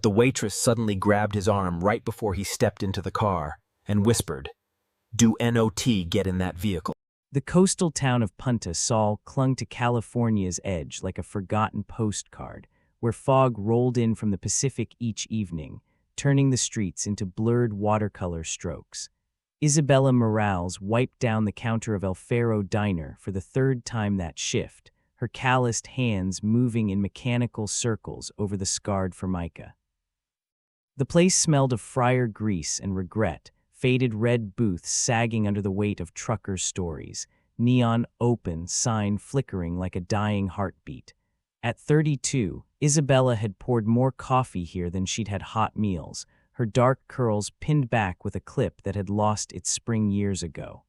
The waitress suddenly grabbed his arm right before he stepped into the car and whispered, "Do NOT get in that vehicle?" The coastal town of Punta Sol clung to California's edge like a forgotten postcard, where fog rolled in from the Pacific each evening, turning the streets into blurred watercolor strokes. Isabella Morales wiped down the counter of El Faro Diner for the third time that shift, her calloused hands moving in mechanical circles over the scarred formica. The place smelled of fryer grease and regret, faded red booths sagging under the weight of truckers' stories, neon open sign flickering like a dying heartbeat. At 32, Isabella had poured more coffee here than she'd had hot meals, her dark curls pinned back with a clip that had lost its spring years ago.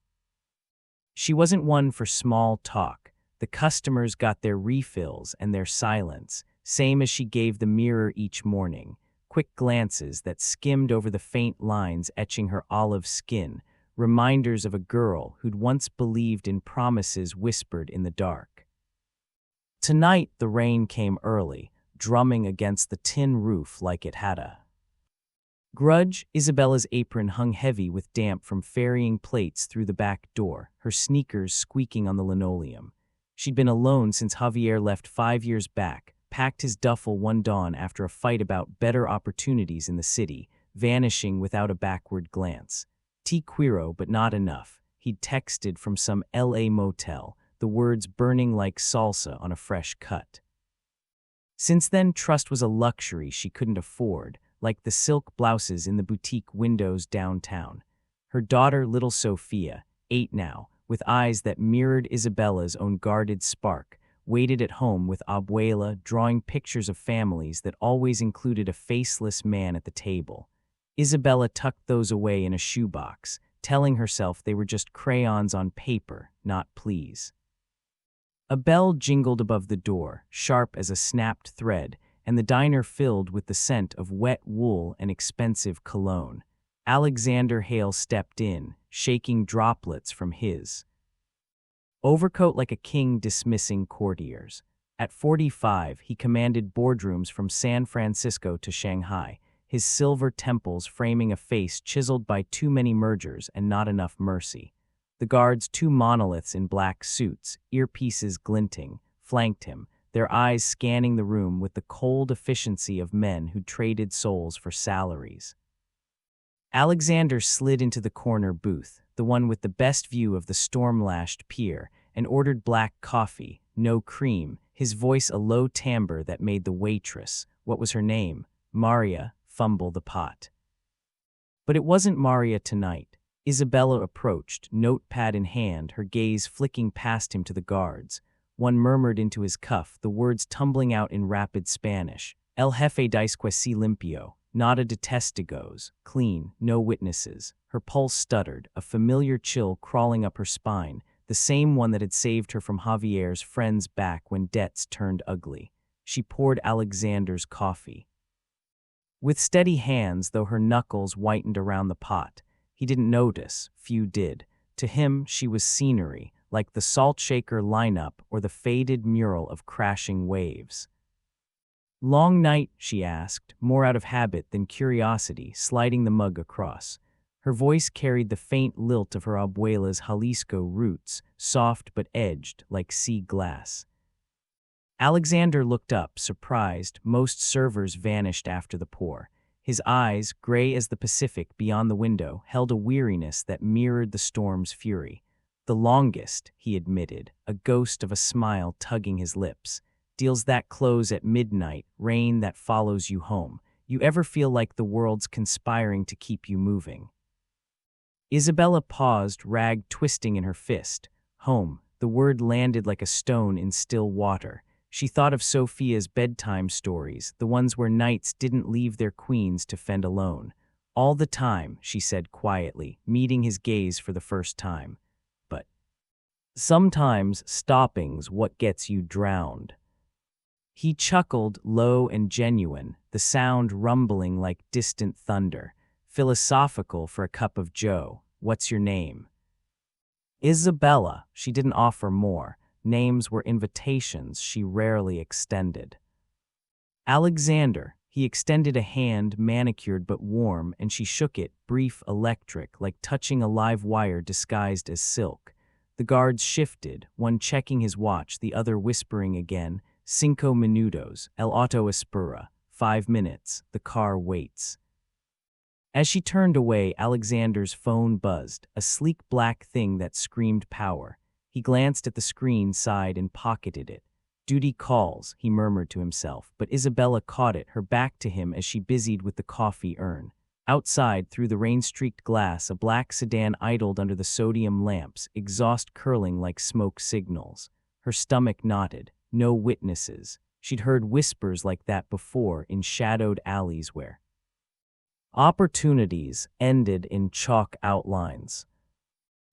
She wasn't one for small talk. The customers got their refills and their silence, same as she gave the mirror each morning, quick glances that skimmed over the faint lines etching her olive skin, reminders of a girl who'd once believed in promises whispered in the dark. Tonight, the rain came early, drumming against the tin roof like it had a grudge. Isabella's apron hung heavy with damp from ferrying plates through the back door, her sneakers squeaking on the linoleum. She'd been alone since Javier left 5 years back, packed his duffel one dawn after a fight about better opportunities in the city, vanishing without a backward glance. Quiro, but not enough. He'd texted from some LA motel, the words burning like salsa on a fresh cut. Since then, trust was a luxury she couldn't afford, like the silk blouses in the boutique windows downtown. Her daughter, little Sophia, 8 now, with eyes that mirrored Isabella's own guarded spark, waited at home with Abuela, drawing pictures of families that always included a faceless man at the table. Isabella tucked those away in a shoebox, telling herself they were just crayons on paper, not pleas. A bell jingled above the door, sharp as a snapped thread, and the diner filled with the scent of wet wool and expensive cologne. Alexander Hale stepped in, shaking droplets from his overcoat like a king dismissing courtiers. At 45, he commanded boardrooms from San Francisco to Shanghai, his silver temples framing a face chiseled by too many mergers and not enough mercy. The guards, 2 monoliths in black suits, earpieces glinting, flanked him, their eyes scanning the room with the cold efficiency of men who traded souls for salaries. Alexander slid into the corner booth, the one with the best view of the storm-lashed pier, and ordered black coffee, no cream, his voice a low timbre that made the waitress, what was her name, Maria, fumble the pot. But it wasn't Maria tonight. Isabella approached, notepad in hand, her gaze flicking past him to the guards. One murmured into his cuff, the words tumbling out in rapid Spanish. El jefe dice que si limpio. Nada de testigos, clean, no witnesses. Her pulse stuttered, a familiar chill crawling up her spine, the same one that had saved her from Javier's friend's back when debts turned ugly. She poured Alexander's coffee. With steady hands, though her knuckles whitened around the pot, he didn't notice, few did. To him, she was scenery, like the salt shaker lineup or the faded mural of crashing waves. "Long night?" she asked, more out of habit than curiosity, sliding the mug across. Her voice carried the faint lilt of her abuela's Jalisco roots, soft but edged like sea glass. Alexander looked up, surprised. Most servers vanished after the pour. His eyes, gray as the Pacific beyond the window, held a weariness that mirrored the storm's fury. "The longest," he admitted, a ghost of a smile tugging his lips. "Deals that close at midnight, rain that follows you home. You ever feel like the world's conspiring to keep you moving?" Isabella paused, rag twisting in her fist. Home. The word landed like a stone in still water. She thought of Sophia's bedtime stories, the ones where knights didn't leave their queens to fend alone. "All the time," she said quietly, meeting his gaze for the first time. "But sometimes stopping's what gets you drowned." He chuckled, low and genuine, the sound rumbling like distant thunder. Philosophical for a cup of joe. "What's your name?" "Isabella." She didn't offer more. Names were invitations she rarely extended. "Alexander," He extended a hand, manicured but warm, and she shook it, brief, electric, like touching a live wire disguised as silk. The guards shifted, one checking his watch, the other whispering again, "Cinco minutos, el auto espera, 5 minutes, the car waits." As she turned away, Alexander's phone buzzed, a sleek black thing that screamed power. He glanced at the screen, sighed, and pocketed it. "Duty calls," he murmured to himself, but Isabella caught it, her back to him as she busied with the coffee urn. Outside, through the rain-streaked glass, a black sedan idled under the sodium lamps, exhaust curling like smoke signals. Her stomach knotted. No witnesses. She'd heard whispers like that before in shadowed alleys where opportunities ended in chalk outlines.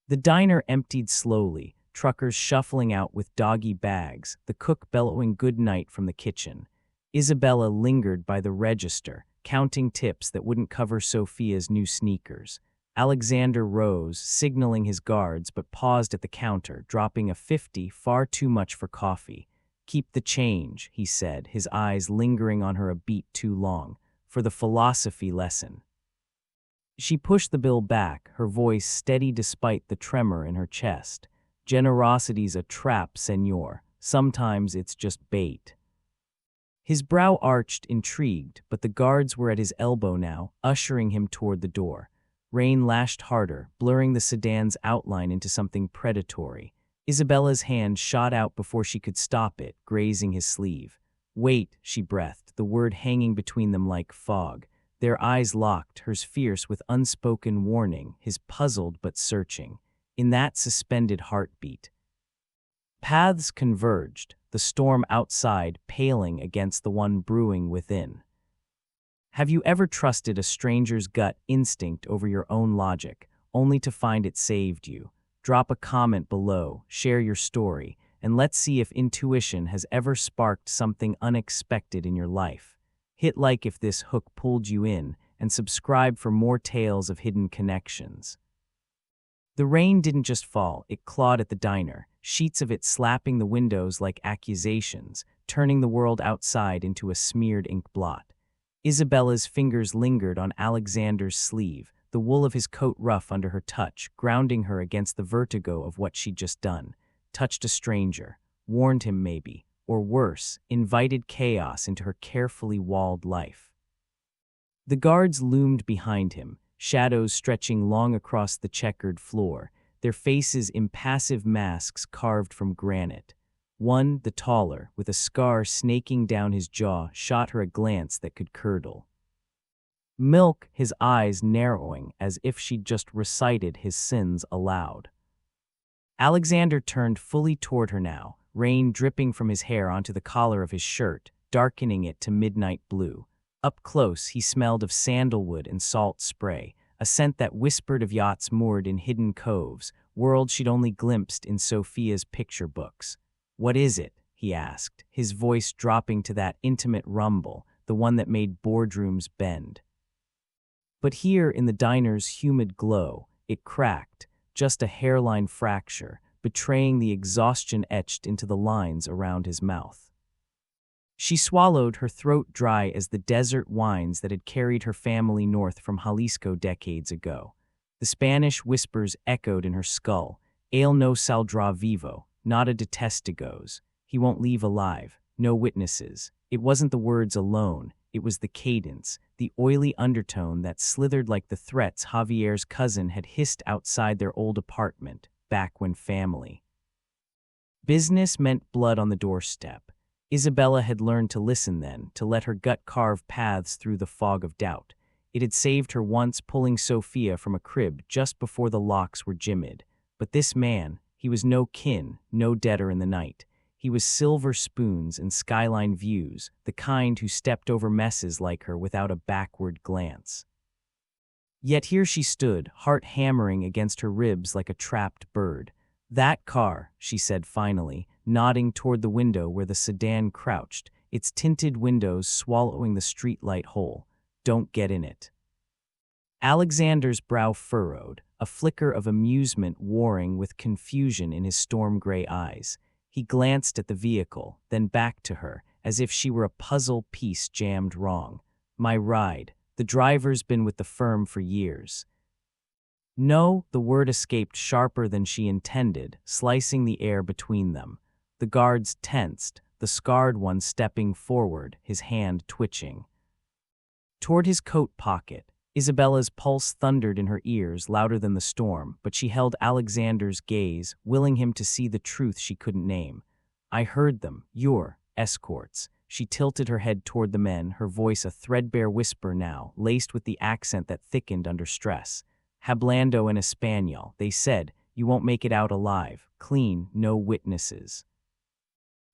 The diner emptied slowly, truckers shuffling out with doggy bags, the cook bellowing good night from the kitchen. Isabella lingered by the register, counting tips that wouldn't cover Sophia's new sneakers. Alexander rose, signaling his guards, but paused at the counter, dropping a 50, far too much for coffee. "Keep the change," he said, his eyes lingering on her a beat too long, "for the philosophy lesson." She pushed the bill back, her voice steady despite the tremor in her chest. "Generosity's a trap, senor. Sometimes it's just bait." His brow arched, intrigued, but the guards were at his elbow now, ushering him toward the door. Rain lashed harder, blurring the sedan's outline into something predatory. Isabella's hand shot out before she could stop it, grazing his sleeve. "Wait," she breathed, the word hanging between them like fog. Their eyes locked, hers fierce with unspoken warning, his puzzled but searching. In that suspended heartbeat, paths converged, the storm outside paling against the one brewing within. Have you ever trusted a stranger's gut instinct over your own logic, only to find it saved you? Drop a comment below, share your story, and let's see if intuition has ever sparked something unexpected in your life. Hit like if this hook pulled you in, and subscribe for more tales of hidden connections. The rain didn't just fall, it clawed at the diner, sheets of it slapping the windows like accusations, turning the world outside into a smeared ink blot. Isabella's fingers lingered on Alexander's sleeve, the wool of his coat rough under her touch, grounding her against the vertigo of what she'd just done. Touched a stranger, warned him maybe, or worse, invited chaos into her carefully walled life. The guards loomed behind him, shadows stretching long across the checkered floor, their faces impassive masks carved from granite. One, the taller, with a scar snaking down his jaw, shot her a glance that could curdle. Milk, his eyes narrowing as if she'd just recited his sins aloud. Alexander turned fully toward her now, rain dripping from his hair onto the collar of his shirt, darkening it to midnight blue. Up close, he smelled of sandalwood and salt spray, a scent that whispered of yachts moored in hidden coves, worlds she'd only glimpsed in Sophia's picture books. "What is it?" he asked, his voice dropping to that intimate rumble, the one that made boardrooms bend. But here, in the diner's humid glow, it cracked, just a hairline fracture, betraying the exhaustion etched into the lines around his mouth. She swallowed, her throat dry as the desert wines that had carried her family north from Jalisco decades ago. The Spanish whispers echoed in her skull. "Él no saldrá vivo, not a de testigos. He won't leave alive, no witnesses." It wasn't the words alone, it was the cadence, the oily undertone that slithered like the threats Javier's cousin had hissed outside their old apartment, back when family business meant blood on the doorstep. Isabella had learned to listen then, to let her gut carve paths through the fog of doubt. It had saved her once, pulling Sophia from a crib just before the locks were jimmied. But this man, he was no kin, no debtor in the night. He was silver spoons and skyline views, the kind who stepped over messes like her without a backward glance. Yet here she stood, heart hammering against her ribs like a trapped bird. "That car," she said finally, nodding toward the window where the sedan crouched, its tinted windows swallowing the streetlight whole. "Don't get in it." Alexander's brow furrowed, a flicker of amusement warring with confusion in his storm-gray eyes. He glanced at the vehicle, then back to her, as if she were a puzzle piece jammed wrong. My ride. The driver's been with the firm for years. No, the word escaped sharper than she intended, slicing the air between them. The guards tensed, the scarred one stepping forward, his hand twitching. Toward his coat pocket, Isabella's pulse thundered in her ears louder than the storm, but she held Alexander's gaze, willing him to see the truth she couldn't name. I heard them, your escorts. She tilted her head toward the men, her voice a threadbare whisper now, laced with the accent that thickened under stress. Hablando en Español, they said, you won't make it out alive, clean, no witnesses.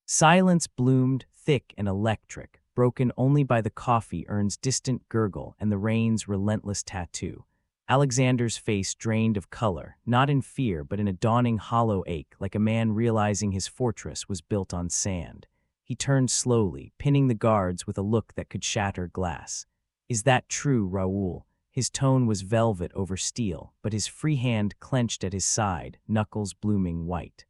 Silence bloomed, thick and electric, broken only by the coffee urn's distant gurgle and the rain's relentless tattoo. Alexander's face drained of color, not in fear but in a dawning hollow ache, like a man realizing his fortress was built on sand. He turned slowly, pinning the guards with a look that could shatter glass. Is that true, Raoul? His tone was velvet over steel, but his free hand clenched at his side, knuckles blooming white.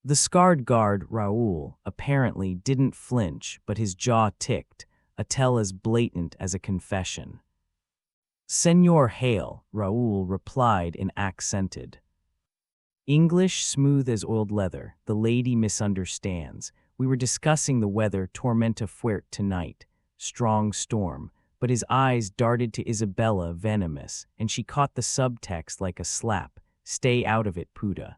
The scarred guard, Raoul, apparently didn't flinch, but his jaw ticked, a tell as blatant as a confession. Senor Hale, Raoul replied in accented English smooth as oiled leather. The lady misunderstands. We were discussing the weather, tormenta fuerte tonight, strong storm, but his eyes darted to Isabella, venomous, and she caught the subtext like a slap. Stay out of it, Puda.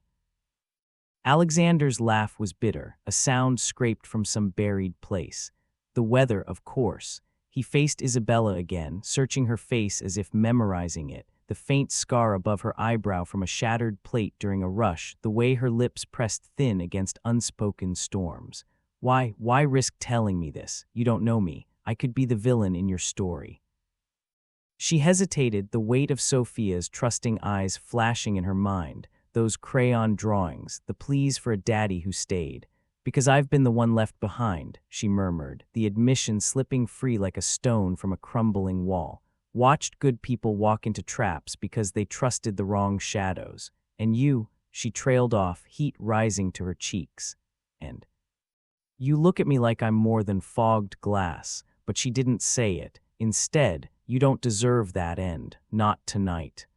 Alexander's laugh was bitter, a sound scraped from some buried place. The weather, of course. He faced Isabella again, searching her face as if memorizing it, the faint scar above her eyebrow from a shattered plate during a rush, the way her lips pressed thin against unspoken storms. Why risk telling me this? You don't know me. I could be the villain in your story. She hesitated, the weight of Sophia's trusting eyes flashing in her mind, those crayon drawings, the pleas for a daddy who stayed. Because I've been the one left behind, she murmured, the admission slipping free like a stone from a crumbling wall. Watched good people walk into traps because they trusted the wrong shadows. And you, she trailed off, heat rising to her cheeks. And you look at me like I'm more than fogged glass, but she didn't say it. Instead, you don't deserve that end, not tonight.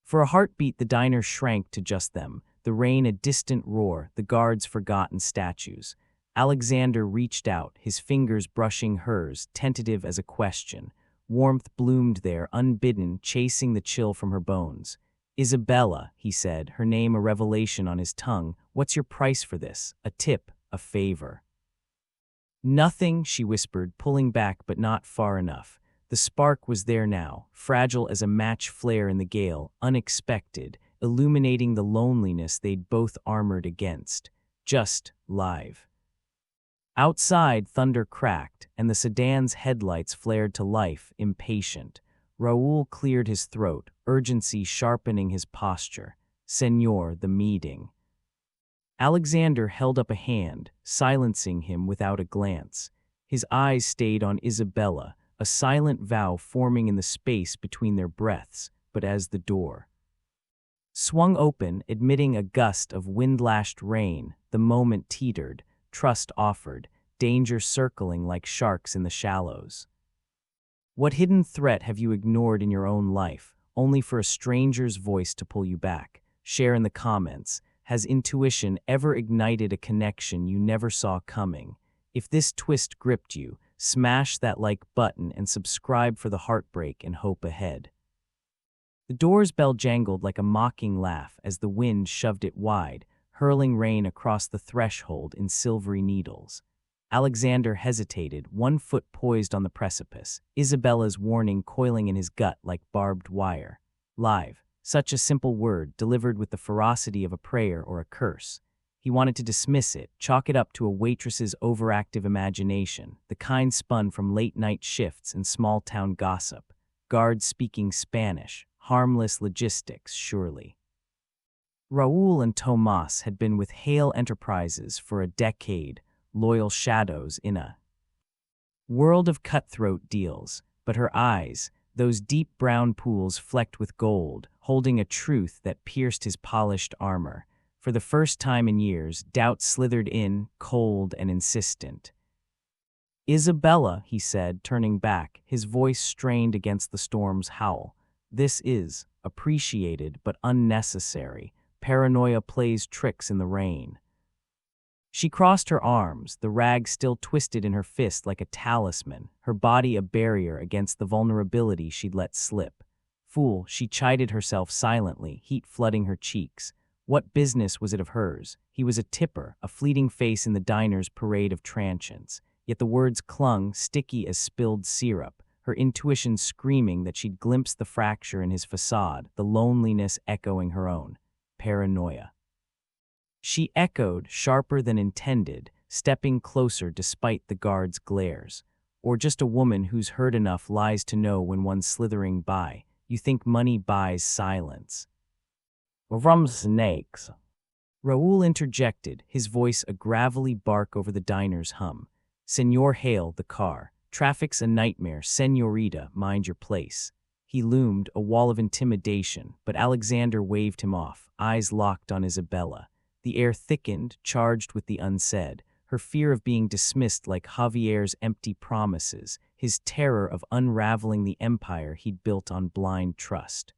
For a heartbeat, the diner shrank to just them, the rain a distant roar, the guards' forgotten statues. Alexander reached out, his fingers brushing hers, tentative as a question. Warmth bloomed there, unbidden, chasing the chill from her bones. Isabella, he said, her name a revelation on his tongue. What's your price for this? A tip, a favor. Nothing, she whispered, pulling back but not far enough. The spark was there now, fragile as a match flare in the gale, unexpected, illuminating the loneliness they'd both armored against. Just live. Outside, thunder cracked, and the sedan's headlights flared to life, impatient. Raoul cleared his throat, urgency sharpening his posture. Senor, the meeting. Alexander held up a hand, silencing him without a glance. His eyes stayed on Isabella, a silent vow forming in the space between their breaths, but as the door swung open, admitting a gust of wind-lashed rain, the moment teetered, trust offered, danger circling like sharks in the shallows. What hidden threat have you ignored in your own life, only for a stranger's voice to pull you back? Share in the comments. Has intuition ever ignited a connection you never saw coming? If this twist gripped you, smash that like button and subscribe for the heartbreak and hope ahead. The door's bell jangled like a mocking laugh as the wind shoved it wide, hurling rain across the threshold in silvery needles. Alexander hesitated, one foot poised on the precipice, Isabella's warning coiling in his gut like barbed wire. Live, such a simple word delivered with the ferocity of a prayer or a curse. He wanted to dismiss it, chalk it up to a waitress's overactive imagination, the kind spun from late-night shifts and small-town gossip. Guards speaking Spanish, harmless logistics, surely. Raoul and Tomas had been with Hale Enterprises for a decade, loyal shadows in a world of cutthroat deals, but her eyes, those deep brown pools flecked with gold, holding a truth that pierced his polished armor. For the first time in years, doubt slithered in, cold and insistent. Isabella, he said, turning back, his voice strained against the storm's howl. This is appreciated but unnecessary. Paranoia plays tricks in the rain. She crossed her arms, the rag still twisted in her fist like a talisman, her body a barrier against the vulnerability she'd let slip. Fool, she chided herself silently, heat flooding her cheeks. What business was it of hers? He was a tipper, a fleeting face in the diner's parade of transients. Yet the words clung, sticky as spilled syrup, her intuition screaming that she'd glimpsed the fracture in his facade, the loneliness echoing her own. Paranoia. She echoed, sharper than intended, stepping closer despite the guard's glares. Or just a woman who's heard enough lies to know when one's slithering by. You think money buys silence. From snakes. Raoul interjected, his voice a gravelly bark over the diner's hum. Senor Hale, the car. Traffic's a nightmare, senorita, mind your place. He loomed, a wall of intimidation, but Alexander waved him off, eyes locked on Isabella. The air thickened, charged with the unsaid, her fear of being dismissed like Javier's empty promises, his terror of unraveling the empire he'd built on blind trust.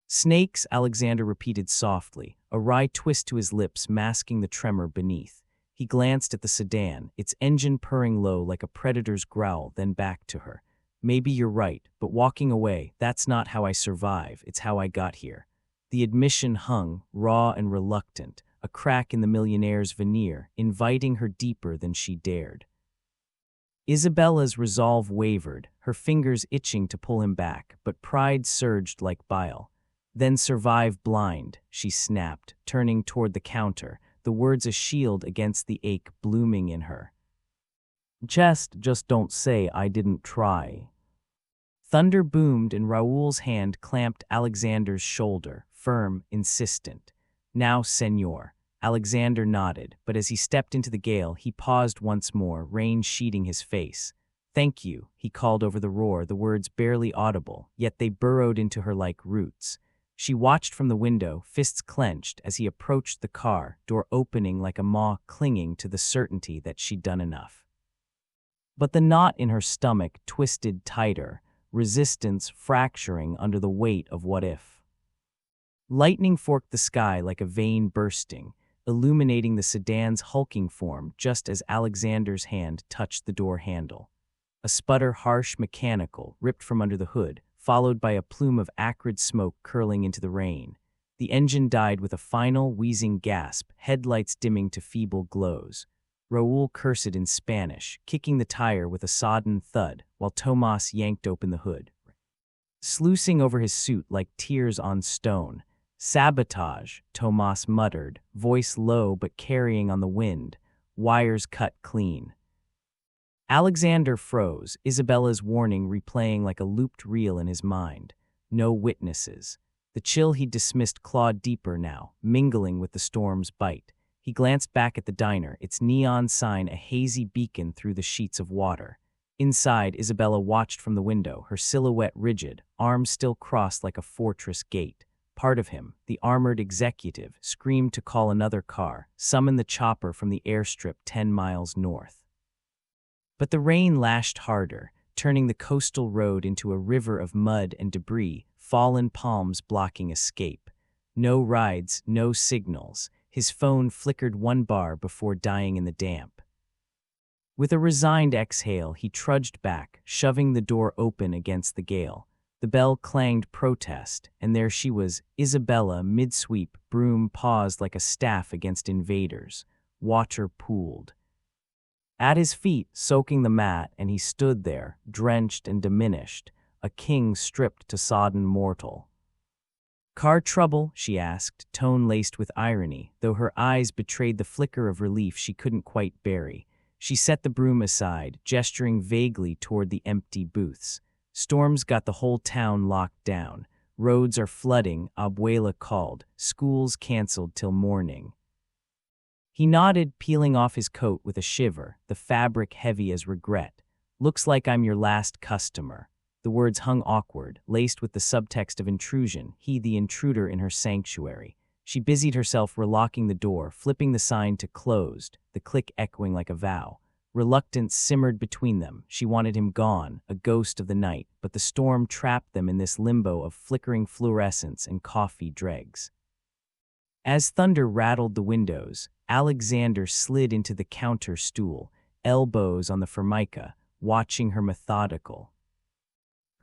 Snakes, Alexander repeated softly, a wry twist to his lips masking the tremor beneath. He glanced at the sedan, its engine purring low like a predator's growl, then back to her. Maybe you're right, but walking away, that's not how I survive, it's how I got here. The admission hung, raw and reluctant, a crack in the Millionaire's veneer, inviting her deeper than she dared. Isabella's resolve wavered, her fingers itching to pull him back, but pride surged like bile. Then survive blind, she snapped, turning toward the counter, the words a shield against the ache blooming in her. Just don't say I didn't try. Thunder boomed and Raoul's hand clamped Alexander's shoulder, firm, insistent. Now, senor. Alexander nodded, but as he stepped into the gale, he paused once more, rain sheeting his face. Thank you, he called over the roar, the words barely audible, yet they burrowed into her like roots. She watched from the window, fists clenched, as he approached the car, door opening like a maw clinging to the certainty that she'd done enough. But the knot in her stomach twisted tighter, resistance fracturing under the weight of what if. Lightning forked the sky like a vein bursting, illuminating the sedan's hulking form just as Alexander's hand touched the door handle. A sputter, harsh, mechanical, ripped from under the hood, followed by a plume of acrid smoke curling into the rain. The engine died with a final, wheezing gasp, headlights dimming to feeble glows. Raoul cursed in Spanish, kicking the tire with a sodden thud, while Tomas yanked open the hood, sluicing over his suit like tears on stone. Sabotage, Tomas muttered, voice low but carrying on the wind, wires cut clean. Alexander froze, Isabella's warning replaying like a looped reel in his mind. No witnesses. The chill he'd dismissed clawed deeper now, mingling with the storm's bite. He glanced back at the diner, its neon sign a hazy beacon through the sheets of water. Inside, Isabella watched from the window, her silhouette rigid, arms still crossed like a fortress gate. Part of him, the armored executive, screamed to call another car, summon the chopper from the airstrip 10 miles north. But the rain lashed harder, turning the coastal road into a river of mud and debris, fallen palms blocking escape. No rides, no signals. His phone flickered one bar before dying in the damp. With a resigned exhale, he trudged back, shoving the door open against the gale. The bell clanged protest, and there she was, Isabella, mid-sweep, broom paused like a staff against invaders. Water pooled. At his feet, soaking the mat, and he stood there, drenched and diminished, a king stripped to sodden mortal. Car trouble? She asked, tone laced with irony, though her eyes betrayed the flicker of relief she couldn't quite bury. She set the broom aside, gesturing vaguely toward the empty booths. Storms got the whole town locked down. Roads are flooding, Abuela called. Schools canceled till morning. He nodded, peeling off his coat with a shiver, the fabric heavy as regret. Looks like I'm your last customer. The words hung awkward, laced with the subtext of intrusion, he the intruder in her sanctuary. She busied herself relocking the door, flipping the sign to closed, the click echoing like a vow. Reluctance simmered between them. She wanted him gone, a ghost of the night, but the storm trapped them in this limbo of flickering fluorescence and coffee dregs. As thunder rattled the windows, Alexander slid into the counter stool, elbows on the formica, watching her methodical.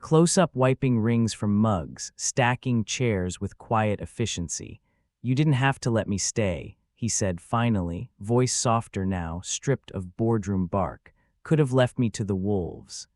Close-up wiping rings from mugs, stacking chairs with quiet efficiency. "You didn't have to let me stay," he said finally, voice softer now, stripped of boardroom bark. "Could have left me to the wolves."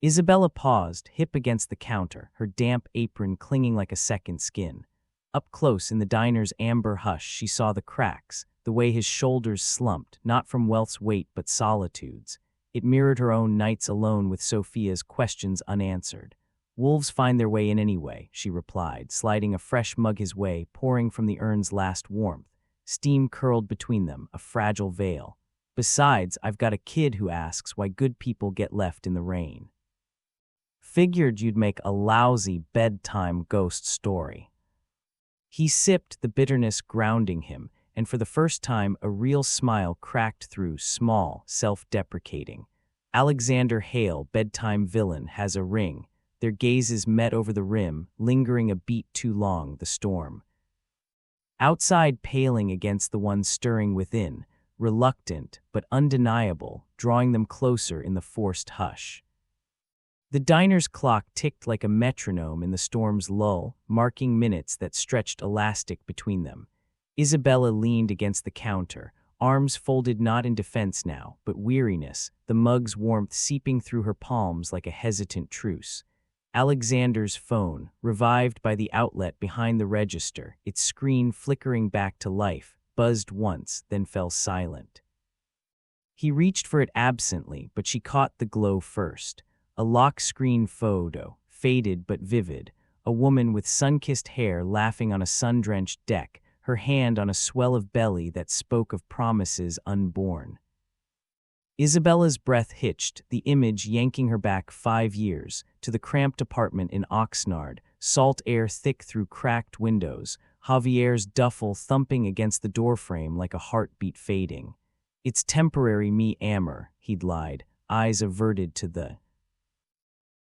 Isabella paused, hip against the counter, her damp apron clinging like a second skin. Up close in the diner's amber hush, she saw the cracks, the way his shoulders slumped, not from wealth's weight but solitude's. It mirrored her own nights alone with Sophia's questions unanswered. "Wolves find their way in anyway," she replied, sliding a fresh mug his way, pouring from the urn's last warmth. Steam curled between them, a fragile veil. "Besides, I've got a kid who asks why good people get left in the rain." "Figured you'd make a lousy bedtime ghost story." He sipped, the bitterness grounding him, and for the first time a real smile cracked through, small, self-deprecating. Alexander Hale, bedtime villain, has a ring. Their gazes met over the rim, lingering a beat too long, the storm. Outside paling against the one stirring within, reluctant but undeniable, drawing them closer in the forced hush. The diner's clock ticked like a metronome in the storm's lull, marking minutes that stretched elastic between them. Isabella leaned against the counter, arms folded not in defense now, but weariness, the mug's warmth seeping through her palms like a hesitant truce. Alexander's phone, revived by the outlet behind the register, its screen flickering back to life, buzzed once, then fell silent. He reached for it absently, but she caught the glow first. A lock-screen photo, faded but vivid, a woman with sun-kissed hair laughing on a sun-drenched deck, her hand on a swell of belly that spoke of promises unborn. Isabella's breath hitched, the image yanking her back 5 years, to the cramped apartment in Oxnard, salt air thick through cracked windows, Javier's duffel thumping against the doorframe like a heartbeat fading. "It's temporary, me amor," he'd lied, eyes averted to the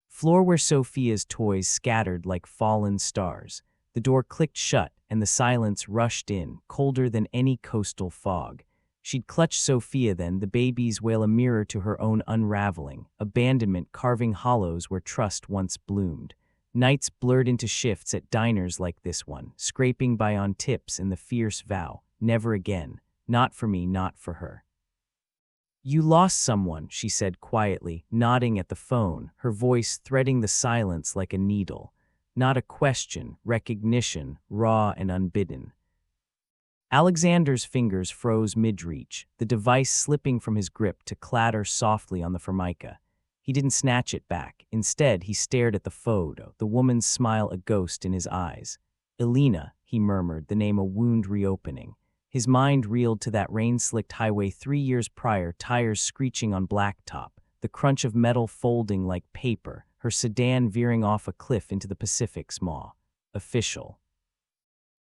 floor where Sophia's toys scattered like fallen stars. The door clicked shut, and the silence rushed in, colder than any coastal fog. She'd clutch Sophia then, the baby's wail a mirror to her own unraveling, abandonment carving hollows where trust once bloomed. Nights blurred into shifts at diners like this one, scraping by on tips in the fierce vow, never again, not for me, not for her. "You lost someone," she said quietly, nodding at the phone, her voice threading the silence like a needle. Not a question, recognition, raw and unbidden. Alexander's fingers froze mid-reach, the device slipping from his grip to clatter softly on the formica. He didn't snatch it back. Instead, he stared at the photo, the woman's smile a ghost in his eyes. "Elena," he murmured, the name a wound reopening. His mind reeled to that rain-slicked highway 3 years prior, tires screeching on blacktop, the crunch of metal folding like paper, her sedan veering off a cliff into the Pacific's maw. Official.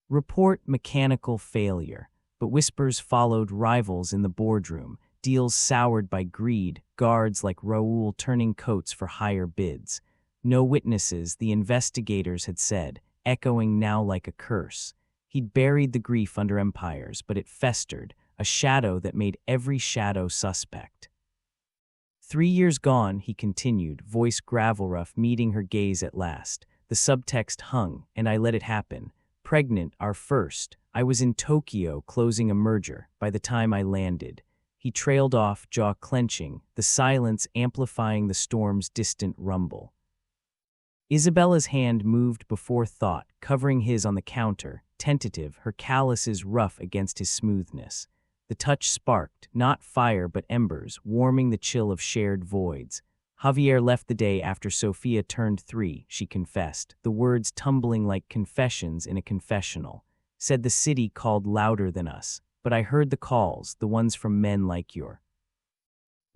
Report mechanical failure, but whispers followed rivals in the boardroom, deals soured by greed, guards like Raoul turning coats for higher bids. No witnesses, the investigators had said, echoing now like a curse. He'd buried the grief under empires, but it festered, a shadow that made every shadow suspect. 3 years gone, he continued, voice gravel-rough, meeting her gaze at last. The subtext hung, and I let it happen. Pregnant, our first. I was in Tokyo closing a merger by the time I landed. He trailed off, jaw clenching, the silence amplifying the storm's distant rumble. Isabella's hand moved before thought, covering his on the counter, tentative, her calluses rough against his smoothness. The touch sparked, not fire but embers, warming the chill of shared voids. Javier left the day after Sophia turned 3, she confessed, the words tumbling like confessions in a confessional. Said the city called louder than us, but I heard the calls, the ones from men like your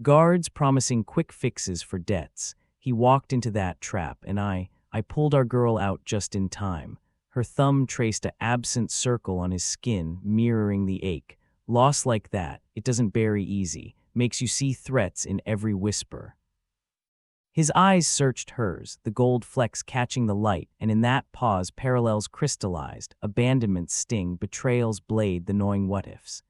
guards promising quick fixes for debts. He walked into that trap, and I pulled our girl out just in time. Her thumb traced an absent circle on his skin, mirroring the ache. Loss like that, it doesn't bury easy. makes you see threats in every whisper. His eyes searched hers, the gold flecks catching the light, and in that pause parallels crystallized, abandonment's sting, betrayal's blade, the gnawing what-ifs.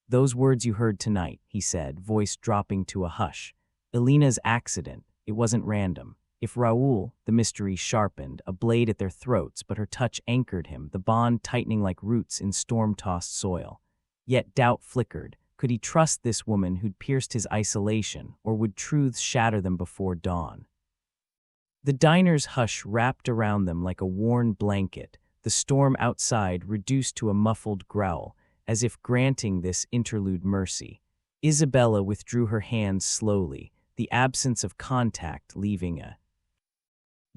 "Those words you heard tonight," he said, voice dropping to a hush. "Elena's accident, it wasn't random. If Raoul," the mystery sharpened, a blade at their throats, but her touch anchored him, the bond tightening like roots in storm-tossed soil. Yet doubt flickered. Could he trust this woman who'd pierced his isolation, or would truths shatter them before dawn? The diner's hush wrapped around them like a worn blanket, the storm outside reduced to a muffled growl, as if granting this interlude mercy. Isabella withdrew her hands slowly, the absence of contact leaving a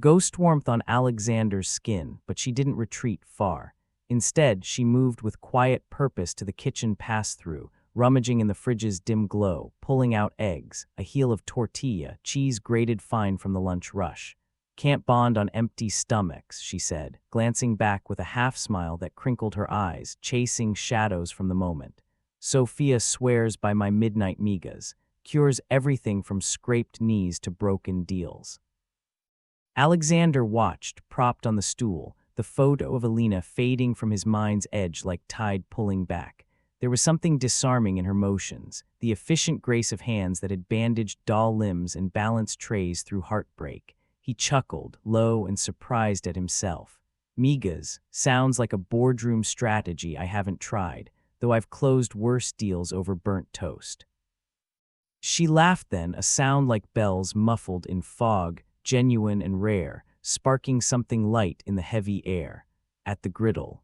ghost warmth on Alexander's skin, but she didn't retreat far. Instead, she moved with quiet purpose to the kitchen pass-through, rummaging in the fridge's dim glow, pulling out eggs, a heel of tortilla, cheese grated fine from the lunch rush. "Can't bond on empty stomachs," she said, glancing back with a half-smile that crinkled her eyes, chasing shadows from the moment. "Sophia swears by my midnight migas, cures everything from scraped knees to broken deals." Alexander watched, propped on the stool, the photo of Elena fading from his mind's edge like tide pulling back. There was something disarming in her motions, the efficient grace of hands that had bandaged dull limbs and balanced trays through heartbreak. He chuckled, low and surprised at himself. "Migas sounds like a boardroom strategy I haven't tried, though I've closed worse deals over burnt toast." She laughed then, a sound like bells muffled in fog, genuine and rare, sparking something light in the heavy air. At the griddle,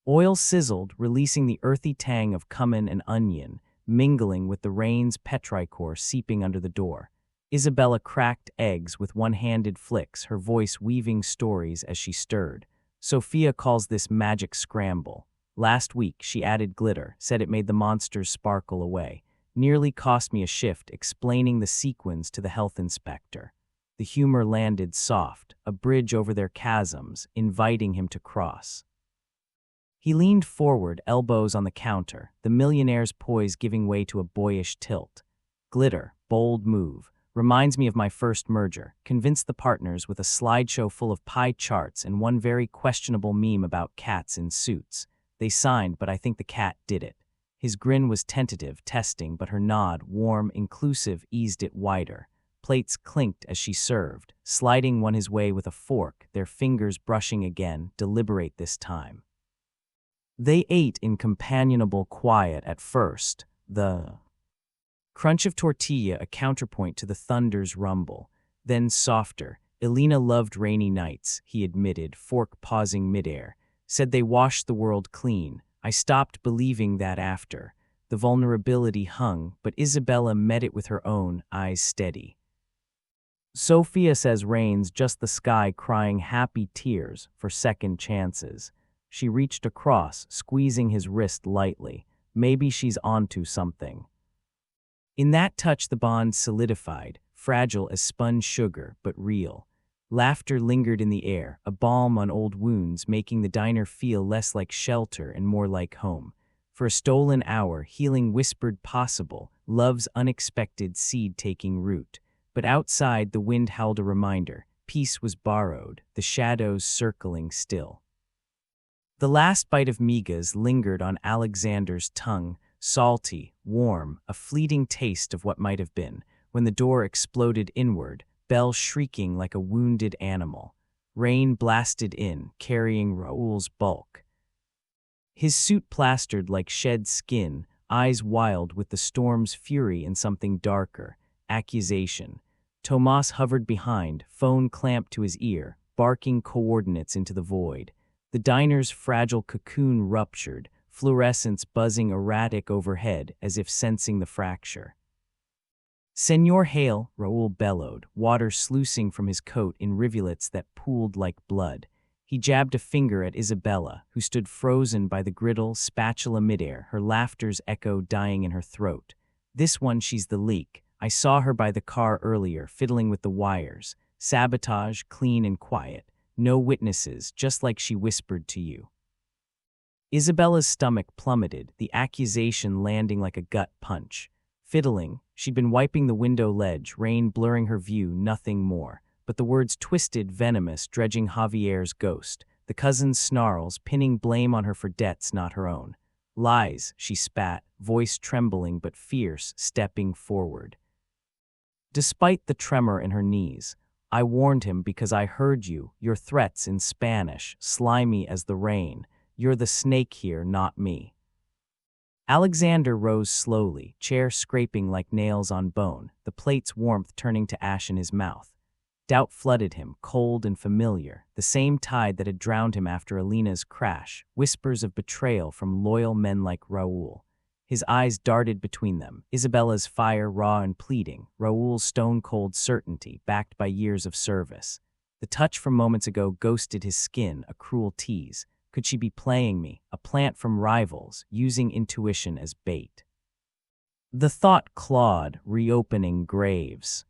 oil sizzled, releasing the earthy tang of cumin and onion, mingling with the rain's petrichor seeping under the door. Isabella cracked eggs with one-handed flicks, her voice weaving stories as she stirred. "Sophia calls this magic scramble. Last week she added glitter, said it made the monsters sparkle away. Nearly cost me a shift explaining the sequins to the health inspector." The humor landed soft, a bridge over their chasms, inviting him to cross. He leaned forward, elbows on the counter, the millionaire's poise giving way to a boyish tilt. "Glitter, bold move. Reminds me of my first merger. Convinced the partners with a slideshow full of pie charts and one very questionable meme about cats in suits. They signed, but I think the cat did it." His grin was tentative, testing, but her nod, warm, inclusive, eased it wider. Plates clinked as she served, sliding one his way with a fork, their fingers brushing again, deliberate this time. They ate in companionable quiet at first, the crunch of tortilla a counterpoint to the thunder's rumble, then softer. "Elena loved rainy nights," he admitted, fork pausing midair. "Said they washed the world clean. I stopped believing that after." The vulnerability hung, but Isabella met it with her own, eyes steady. "Sophia says rain's just the sky crying happy tears for second chances." She reached across, squeezing his wrist lightly. "Maybe she's onto something." In that touch the bond solidified, fragile as spun sugar, but real. Laughter lingered in the air, a balm on old wounds, making the diner feel less like shelter and more like home. For a stolen hour, healing whispered possible, love's unexpected seed taking root. But outside, the wind howled a reminder. Peace was borrowed, the shadows circling still. The last bite of migas lingered on Alexander's tongue, salty, warm, a fleeting taste of what might have been, when the door exploded inward, bell shrieking like a wounded animal. Rain blasted in, carrying Raoul's bulk. His suit plastered like shed skin, eyes wild with the storm's fury and something darker, accusation. Tomas hovered behind, phone clamped to his ear, barking coordinates into the void. The diner's fragile cocoon ruptured, fluorescence buzzing erratic overhead as if sensing the fracture. "Senor Hale," Raoul bellowed, water sluicing from his coat in rivulets that pooled like blood. He jabbed a finger at Isabella, who stood frozen by the griddle, spatula midair, her laughter's echo dying in her throat. "This one, she's the leak. I saw her by the car earlier, fiddling with the wires. Sabotage, clean and quiet. No witnesses, just like she whispered to you." Isabella's stomach plummeted, the accusation landing like a gut punch. Fiddling, she'd been wiping the window ledge, rain blurring her view, nothing more. But the words twisted, venomous, dredging Javier's ghost. The cousin's snarls, pinning blame on her for debts not her own. Lies, she spat, voice trembling but fierce, stepping forward. Despite the tremor in her knees, I warned him because I heard you, your threats in Spanish, slimy as the rain. You're the snake here, not me. Alexander rose slowly, chair scraping like nails on bone, the plate's warmth turning to ash in his mouth. Doubt flooded him, cold and familiar, the same tide that had drowned him after Alina's crash, whispers of betrayal from loyal men like Raoul. His eyes darted between them, Isabella's fire raw and pleading, Raoul's stone-cold certainty, backed by years of service. The touch from moments ago ghosted his skin, a cruel tease. Could she be playing me, a plant from rivals, using intuition as bait? The thought clawed, reopening graves.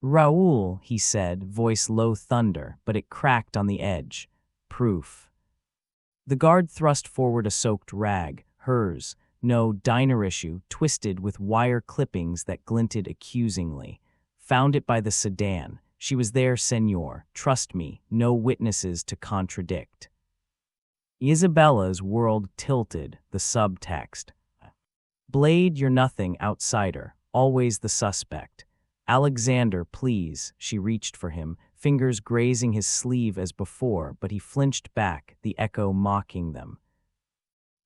Raoul, he said, voice low thunder, but it cracked on the edge. Proof. The guard thrust forward a soaked rag, hers, no diner issue, twisted with wire clippings that glinted accusingly. Found it by the sedan. She was there, senor. Trust me, no witnesses to contradict. Isabella's world tilted, the subtext. Blade, you're nothing, outsider, always the suspect. Alexander, please, she reached for him, fingers grazing his sleeve as before, but he flinched back, the echo mocking them.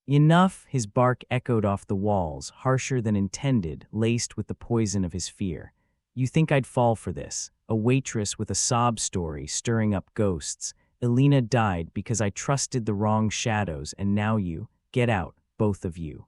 Enough, his bark echoed off the walls, harsher than intended, laced with the poison of his fear. You think I'd fall for this? A waitress with a sob story stirring up ghosts. Elena died because I trusted the wrong shadows, and now you, get out, both of you.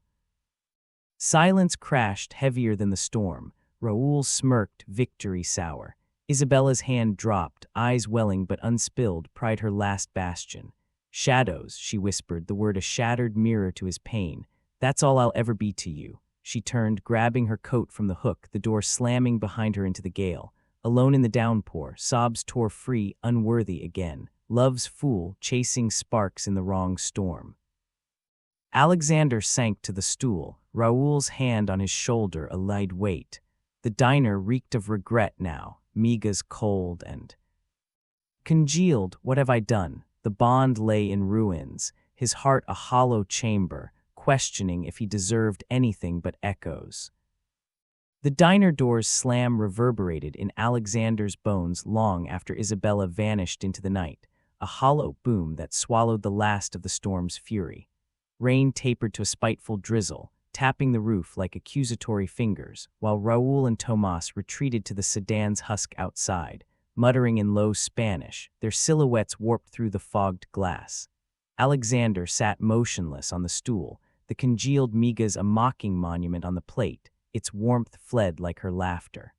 Silence crashed heavier than the storm. Raoul smirked, victory sour. Isabella's hand dropped, eyes welling but unspilled, pried her last bastion. Shadows, she whispered, the word a shattered mirror to his pain. That's all I'll ever be to you. She turned, grabbing her coat from the hook, the door slamming behind her into the gale. Alone in the downpour, sobs tore free, unworthy again. Love's fool, chasing sparks in the wrong storm. Alexander sank to the stool, Raoul's hand on his shoulder a light weight. The diner reeked of regret now, migas cold and congealed. What have I done? The bond lay in ruins, his heart a hollow chamber, questioning if he deserved anything but echoes. The diner door's slam reverberated in Alexander's bones long after Isabella vanished into the night, a hollow boom that swallowed the last of the storm's fury. Rain tapered to a spiteful drizzle, tapping the roof like accusatory fingers, while Raoul and Tomas retreated to the sedan's husk outside, muttering in low Spanish, their silhouettes warped through the fogged glass. Alexander sat motionless on the stool, the congealed migas a mocking monument on the plate, its warmth fled like her laughter.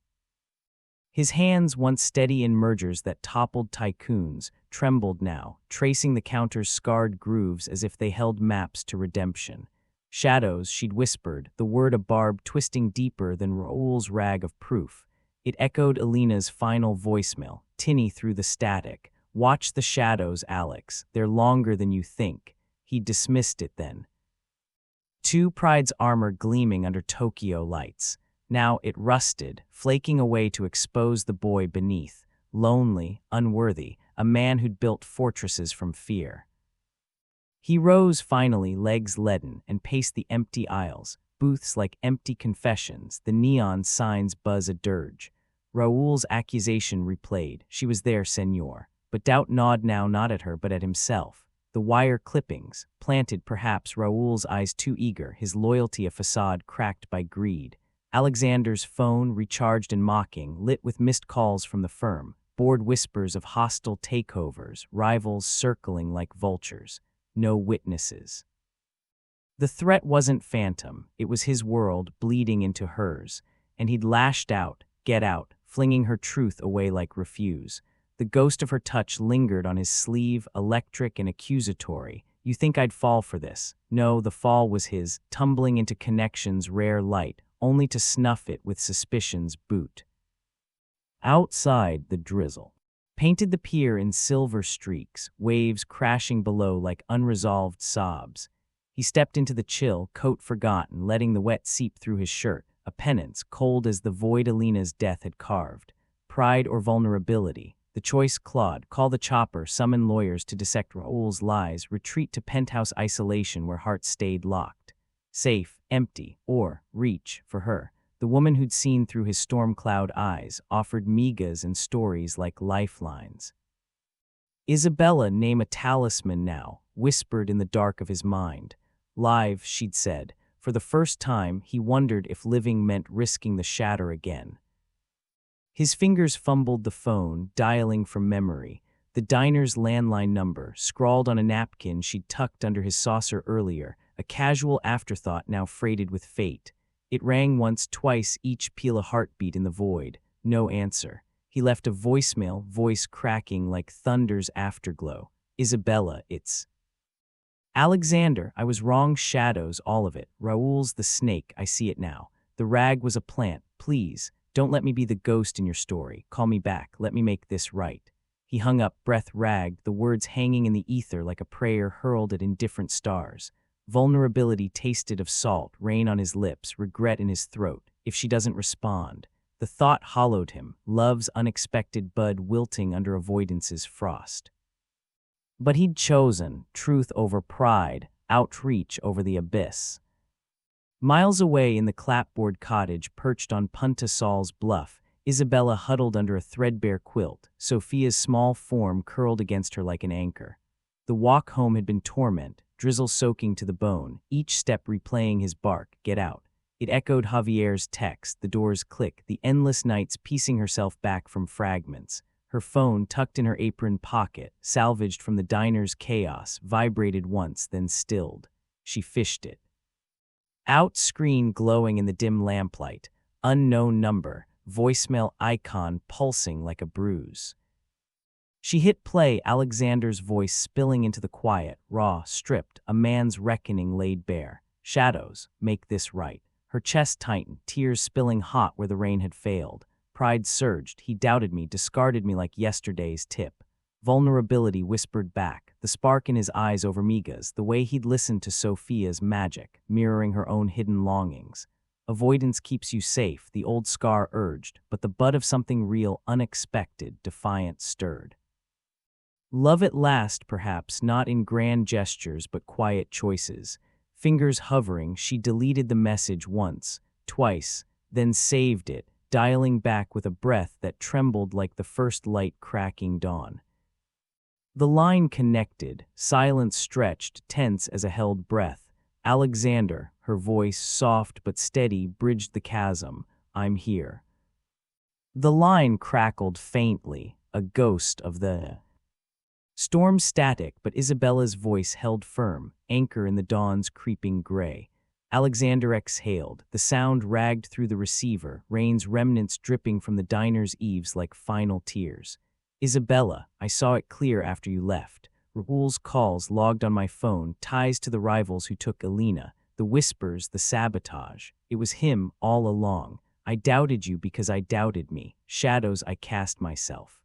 His hands, once steady in mergers that toppled tycoons, trembled now, tracing the counter's scarred grooves as if they held maps to redemption. Shadows, she'd whispered, the word a barb twisting deeper than Raoul's rag of proof. It echoed Elena's final voicemail, tinny through the static. Watch the shadows, Alex. They're longer than you think. He dismissed it then. Two Pride's armor gleaming under Tokyo lights. Now it rusted, flaking away to expose the boy beneath. Lonely, unworthy, a man who'd built fortresses from fear. He rose finally, legs leaden, and paced the empty aisles, booths like empty confessions, the neon signs buzz a dirge. Raoul's accusation replayed, she was there, senor. But doubt gnawed now not at her but at himself. The wire clippings, planted perhaps Raoul's eyes too eager, his loyalty a facade cracked by greed. Alexander's phone, recharged and mocking, lit with missed calls from the firm, bored whispers of hostile takeovers, rivals circling like vultures. No witnesses. The threat wasn't phantom, it was his world bleeding into hers, and he'd lashed out, get out, flinging her truth away like refuse. The ghost of her touch lingered on his sleeve, electric and accusatory. You think I'd fall for this? No, the fall was his, tumbling into connection's rare light, only to snuff it with suspicion's boot. Outside, the drizzle painted the pier in silver streaks, waves crashing below like unresolved sobs. He stepped into the chill, coat forgotten, letting the wet seep through his shirt, a penance cold as the void Alina's death had carved. Pride or vulnerability? The choice clawed. Call the chopper, summon lawyers to dissect Raoul's lies, retreat to penthouse isolation where hearts stayed locked. Safe, empty, or reach for her. The woman who'd seen through his storm cloud eyes offered migas and stories like lifelines. Isabella, name a talisman now, whispered in the dark of his mind. Live, she'd said. For the first time, he wondered if living meant risking the shatter again. His fingers fumbled the phone, dialing from memory. The diner's landline number, scrawled on a napkin she'd tucked under his saucer earlier, a casual afterthought now freighted with fate. It rang once, twice, each peal a heartbeat in the void. No answer. He left a voicemail, voice cracking like thunder's afterglow. Isabella, it's Alexander, I was wrong, shadows, all of it. Raoul's the snake, I see it now. The rag was a plant, please. Don't let me be the ghost in your story. Call me back, let me make this right. He hung up, breath ragged, the words hanging in the ether like a prayer hurled at indifferent stars. Vulnerability tasted of salt, rain on his lips, regret in his throat. If she doesn't respond. The thought hollowed him, love's unexpected bud wilting under avoidance's frost. But he'd chosen truth over pride, outreach over the abyss. Miles away in the clapboard cottage perched on Punta Sol's bluff, Isabella huddled under a threadbare quilt, Sophia's small form curled against her like an anchor. The walk home had been torment, drizzle soaking to the bone, each step replaying his bark, get out. It echoed Javier's text, the door's click, the endless nights piecing herself back from fragments. Her phone, tucked in her apron pocket, salvaged from the diner's chaos, vibrated once, then stilled. She fished it. Out, screen glowing in the dim lamplight. Unknown number, voicemail icon pulsing like a bruise. She hit play, Alexander's voice spilling into the quiet, raw, stripped, a man's reckoning laid bare. Shadows, make this right. Her chest tightened, tears spilling hot where the rain had failed. Pride surged. He doubted me, discarded me like yesterday's tip. Vulnerability whispered back, the spark in his eyes over Miga's, the way he'd listened to Sophia's magic, mirroring her own hidden longings. Avoidance keeps you safe, the old scar urged, but the bud of something real, unexpected, defiant stirred. Love at last, perhaps, not in grand gestures but quiet choices. Fingers hovering, she deleted the message once, twice, then saved it, dialing back with a breath that trembled like the first light cracking dawn. The line connected, silence stretched, tense as a held breath. Alexander, her voice soft but steady, bridged the chasm. I'm here. The line crackled faintly, a ghost of the storm static, but Isabella's voice held firm, anchor in the dawn's creeping gray. Alexander exhaled, the sound ragged through the receiver, rain's remnants dripping from the diner's eaves like final tears. Isabella, I saw it clear after you left. Raoul's calls logged on my phone, ties to the rivals who took Alina, the whispers, the sabotage. It was him all along. I doubted you because I doubted me. Shadows I cast myself.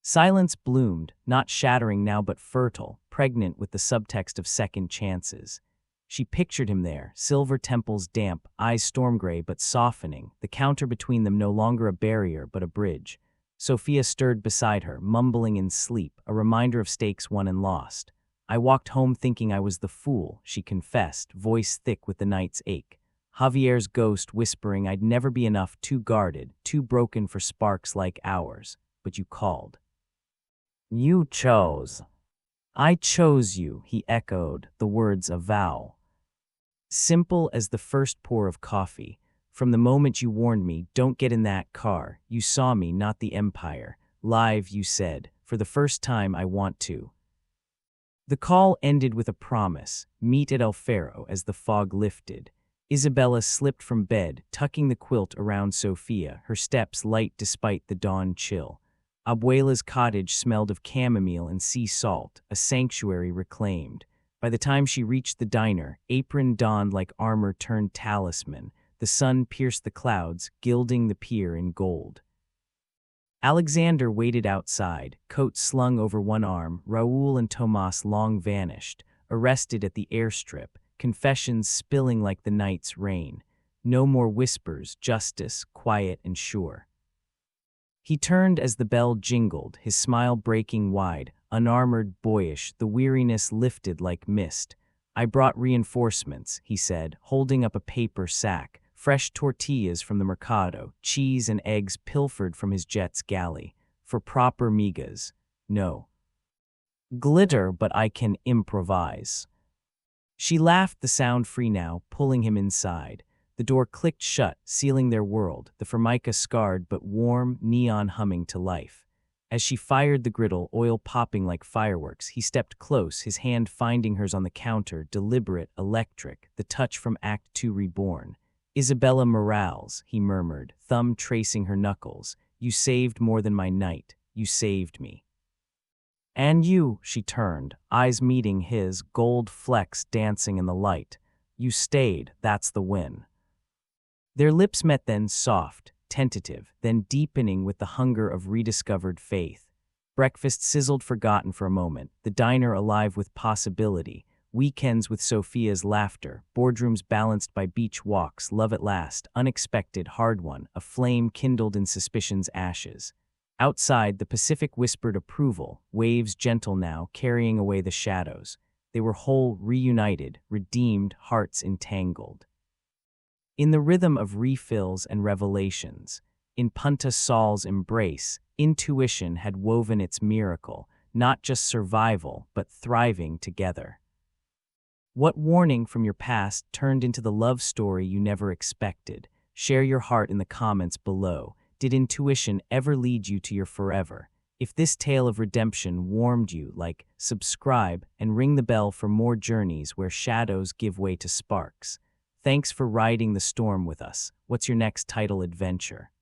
Silence bloomed, not shattering now but fertile, pregnant with the subtext of second chances. She pictured him there, silver temples damp, eyes storm gray but softening, the counter between them no longer a barrier but a bridge. Sophia stirred beside her, mumbling in sleep, a reminder of stakes won and lost. I walked home thinking I was the fool, she confessed, voice thick with the night's ache. Javier's ghost whispering I'd never be enough, too guarded, too broken for sparks like ours. But you called. You chose. I chose you, he echoed, the words a vow. Simple as the first pour of coffee. From the moment you warned me, don't get in that car, you saw me, not the empire. Live, you said, for the first time I want to. The call ended with a promise, meet at El Faro as the fog lifted. Isabella slipped from bed, tucking the quilt around Sophia, her steps light despite the dawn chill. Abuela's cottage smelled of chamomile and sea salt, a sanctuary reclaimed. By the time she reached the diner, apron donned like armor turned talisman, the sun pierced the clouds, gilding the pier in gold. Alexander waited outside, coat slung over one arm. Raoul and Tomas long vanished, arrested at the airstrip, confessions spilling like the night's rain. No more whispers, justice, quiet and sure. He turned as the bell jingled, his smile breaking wide, unarmored, boyish, the weariness lifted like mist. I brought reinforcements, he said, holding up a paper sack, fresh tortillas from the mercado, cheese and eggs pilfered from his jet's galley. For proper migas. No. Glitter, but I can improvise. She laughed, the sound free now, pulling him inside. The door clicked shut, sealing their world, the formica scarred but warm, neon humming to life. As she fired the griddle, oil popping like fireworks, he stepped close, his hand finding hers on the counter, deliberate, electric, the touch from Act Two reborn. Isabella Morales, he murmured, thumb tracing her knuckles. You saved more than my night. You saved me. And you, she turned, eyes meeting his, gold flecks dancing in the light. You stayed, that's the win. Their lips met then, soft, tentative, then deepening with the hunger of rediscovered faith. Breakfast sizzled forgotten for a moment, the diner alive with possibility, weekends with Sophia's laughter, boardrooms balanced by beach walks, love at last, unexpected, hard one, a flame kindled in suspicion's ashes. Outside, the Pacific whispered approval, waves gentle now, carrying away the shadows. They were whole, reunited, redeemed, hearts entangled. In the rhythm of refills and revelations, in Punta Sol's embrace, intuition had woven its miracle, not just survival, but thriving together. What warning from your past turned into the love story you never expected? Share your heart in the comments below. Did intuition ever lead you to your forever? If this tale of redemption warmed you, like, subscribe, and ring the bell for more journeys where shadows give way to sparks. Thanks for riding the storm with us. What's your next title adventure?